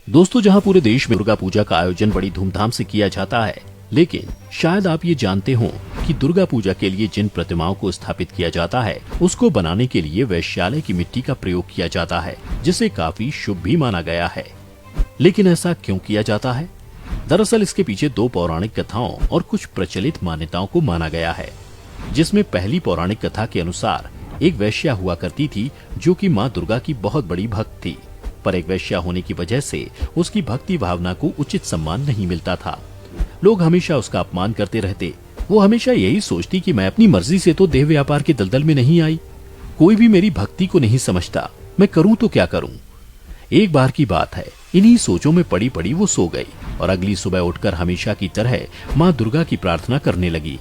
दोस्तों, जहां पूरे देश में दुर्गा पूजा का आयोजन बड़ी धूमधाम से किया जाता है, लेकिन शायद आप ये जानते हो कि दुर्गा पूजा के लिए जिन प्रतिमाओं को स्थापित किया जाता है, उसको बनाने के लिए वैश्यालय की मिट्टी का प्रयोग किया जाता है, जिसे काफी शुभ भी माना गया है। लेकिन ऐसा क्यों किया जाता है? दरअसल इसके पीछे दो पौराणिक कथाओं और कुछ प्रचलित मान्यताओं को माना गया है, जिसमें पहली पौराणिक कथा के अनुसार एक वैश्या हुआ करती थी जो कि माँ दुर्गा की बहुत बड़ी भक्त थी, पर एक वैश्या होने की वजह से उसकी भक्ति भावना को उचित सम्मान नहीं मिलता था। लोग हमेशा उसका अपमान करते रहते। वो हमेशा यही सोचती कि मैं अपनी मर्जी से तो देह व्यापार के दलदल में नहीं आई, कोई भी मेरी भक्ति को नहीं समझता, मैं करूं तो क्या करूं। एक बार की बात है, इन्हीं सोचों में पड़ी पड़ी वो सो गई और अगली सुबह उठकर हमेशा की तरह माँ दुर्गा की प्रार्थना करने लगी।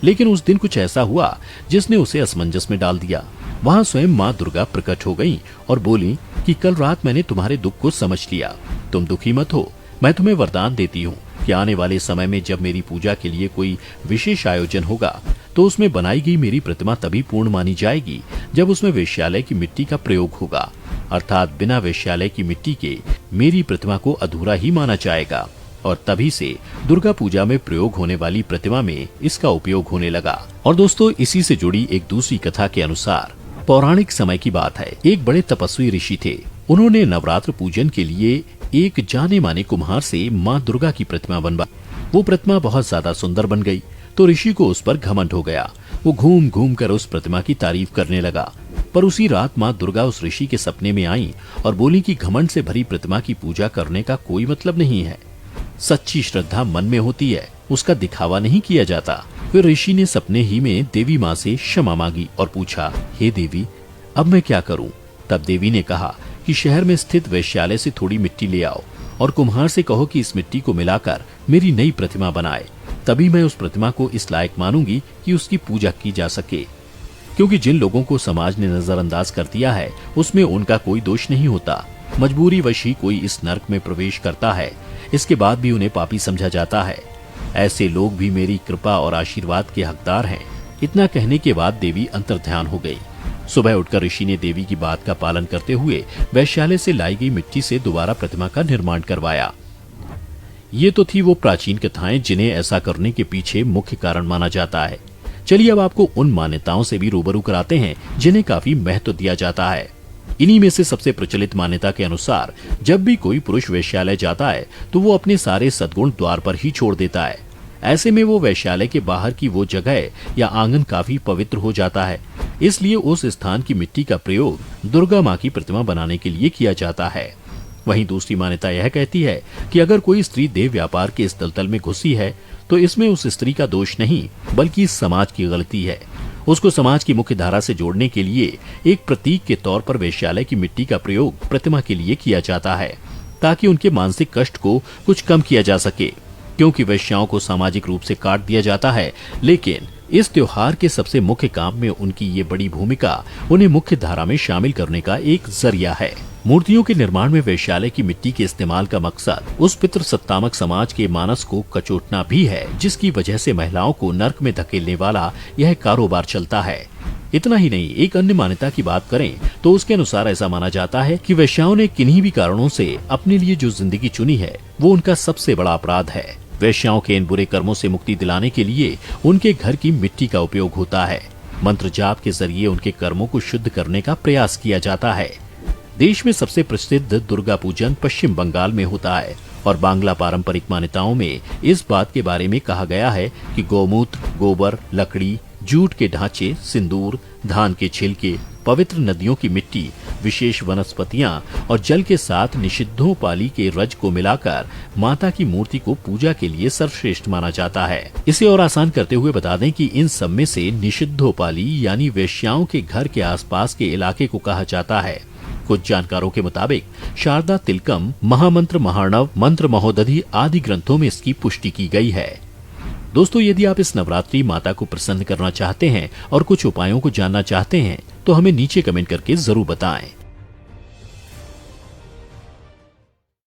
लेकिन उस दिन कुछ ऐसा हुआ जिसने उसे असमंजस में डाल दिया। वहाँ स्वयं माँ दुर्गा प्रकट हो गईं और बोली कि कल रात मैंने तुम्हारे दुख को समझ लिया, तुम दुखी मत हो। मैं तुम्हें वरदान देती हूँ कि आने वाले समय में जब मेरी पूजा के लिए कोई विशेष आयोजन होगा, तो उसमें बनाई गई मेरी प्रतिमा तभी पूर्ण मानी जाएगी जब उसमें वेश्यालय की मिट्टी का प्रयोग होगा, अर्थात बिना वेश्यालय की मिट्टी के मेरी प्रतिमा को अधूरा ही माना जाएगा। और तभी से दुर्गा पूजा में प्रयोग होने वाली प्रतिमा में इसका उपयोग होने लगा। और दोस्तों, इसी से जुड़ी एक दूसरी कथा के अनुसार पौराणिक समय की बात है, एक बड़े तपस्वी ऋषि थे। उन्होंने नवरात्र पूजन के लिए एक जाने माने कुम्हार से माँ दुर्गा की प्रतिमा बनवाई। वो प्रतिमा बहुत ज्यादा सुंदर बन गई तो ऋषि को उस पर घमंड हो गया। वो घूम घूम कर उस प्रतिमा की तारीफ करने लगा। पर उसी रात माँ दुर्गा उस ऋषि के सपने में आई और बोली कि घमंड से भरी प्रतिमा की पूजा करने का कोई मतलब नहीं है। सच्ची श्रद्धा मन में होती है, उसका दिखावा नहीं किया जाता। फिर ऋषि ने सपने ही में देवी माँ से क्षमा मांगी और पूछा, हे देवी, अब मैं क्या करूं? तब देवी ने कहा कि शहर में स्थित वैश्यालय से थोड़ी मिट्टी ले आओ और कुम्हार से कहो कि इस मिट्टी को मिलाकर मेरी नई प्रतिमा बनाए। तभी मैं उस प्रतिमा को इस लायक मानूंगी कि उसकी पूजा की जा सके। क्योंकि जिन लोगों को समाज ने नजरअंदाज कर दिया है, उसमें उनका कोई दोष नहीं होता। मजबूरी वश ही कोई इस नर्क में प्रवेश करता है, इसके बाद भी उन्हें पापी समझा जाता है। ऐसे लोग भी मेरी कृपा और आशीर्वाद के हकदार हैं। इतना कहने के बाद देवी अंतर्ध्यान हो गई। सुबह उठकर ऋषि ने देवी की बात का पालन करते हुए वैश्यालय से लाई गई मिट्टी से दोबारा प्रतिमा का निर्माण करवाया। ये तो थी वो प्राचीन कथाएं जिन्हें ऐसा करने के पीछे मुख्य कारण माना जाता है। चलिए अब आपको उन मान्यताओं से भी रूबरू कराते हैं जिन्हें काफी महत्व दिया जाता है। इन्हीं में से सबसे प्रचलित मान्यता के अनुसार जब भी कोई पुरुष वैश्यालय जाता है तो वो अपने सारे सद्गुण द्वार पर ही छोड़ देता है। ऐसे में वो वैश्यालय के बाहर की वो जगह या आंगन काफी पवित्र हो जाता है। इसलिए उस स्थान की मिट्टी का प्रयोग दुर्गा माँ की प्रतिमा बनाने के लिए किया जाता है। वहीं दूसरी मान्यता यह कहती है कि अगर कोई स्त्री देह व्यापार के इस दलदल में घुसी है तो इसमें उस स्त्री का दोष नहीं बल्कि समाज की गलती है। उसको समाज की मुख्य धारा से जोड़ने के लिए एक प्रतीक के तौर पर वैश्यालय की मिट्टी का प्रयोग प्रतिमा के लिए किया जाता है, ताकि उनके मानसिक कष्ट को कुछ कम किया जा सके। क्योंकि वैश्याओं को सामाजिक रूप से काट दिया जाता है, लेकिन इस त्योहार के सबसे मुख्य काम में उनकी ये बड़ी भूमिका उन्हें मुख्य धारा में शामिल करने का एक जरिया है। मूर्तियों के निर्माण में वैश्यालय की मिट्टी के इस्तेमाल का मकसद उस पितृ सत्तामक समाज के मानस को कचोटना भी है, जिसकी वजह से महिलाओं को नर्क में धकेलने वाला यह कारोबार चलता है। इतना ही नहीं, एक अन्य मान्यता की बात करें तो उसके अनुसार ऐसा माना जाता है कि वैश्याओं ने किन्हीं भी कारणों से अपने लिए जो जिंदगी चुनी है वो उनका सबसे बड़ा अपराध है। वैश्याओं के इन बुरे कर्मों से मुक्ति दिलाने के लिए उनके घर की मिट्टी का उपयोग होता है। मंत्र जाप के जरिए उनके कर्मों को शुद्ध करने का प्रयास किया जाता है। देश में सबसे प्रसिद्ध दुर्गा पूजन पश्चिम बंगाल में होता है और बांग्ला पारंपरिक मान्यताओं में इस बात के बारे में कहा गया है कि गौमूत्र, गोबर, लकड़ी, जूट के ढांचे, सिंदूर, धान के छिलके, पवित्र नदियों की मिट्टी, विशेष वनस्पतियां और जल के साथ निषिद्धोपाली के रज को मिलाकर माता की मूर्ति को पूजा के लिए सर्वश्रेष्ठ माना जाता है। इसे और आसान करते हुए बता दें कि इन सब में से निषिद्धोपाली यानी वेश्याओं के घर के आसपास के इलाके को कहा जाता है। कुछ जानकारों के मुताबिक शारदा तिलकम, महामंत्र महार्णव, मंत्र महोदधि आदि ग्रंथों में इसकी पुष्टि की गई है। दोस्तों, यदि आप इस नवरात्रि माता को प्रसन्न करना चाहते हैं और कुछ उपायों को जानना चाहते हैं तो हमें नीचे कमेंट करके जरूर बताएं।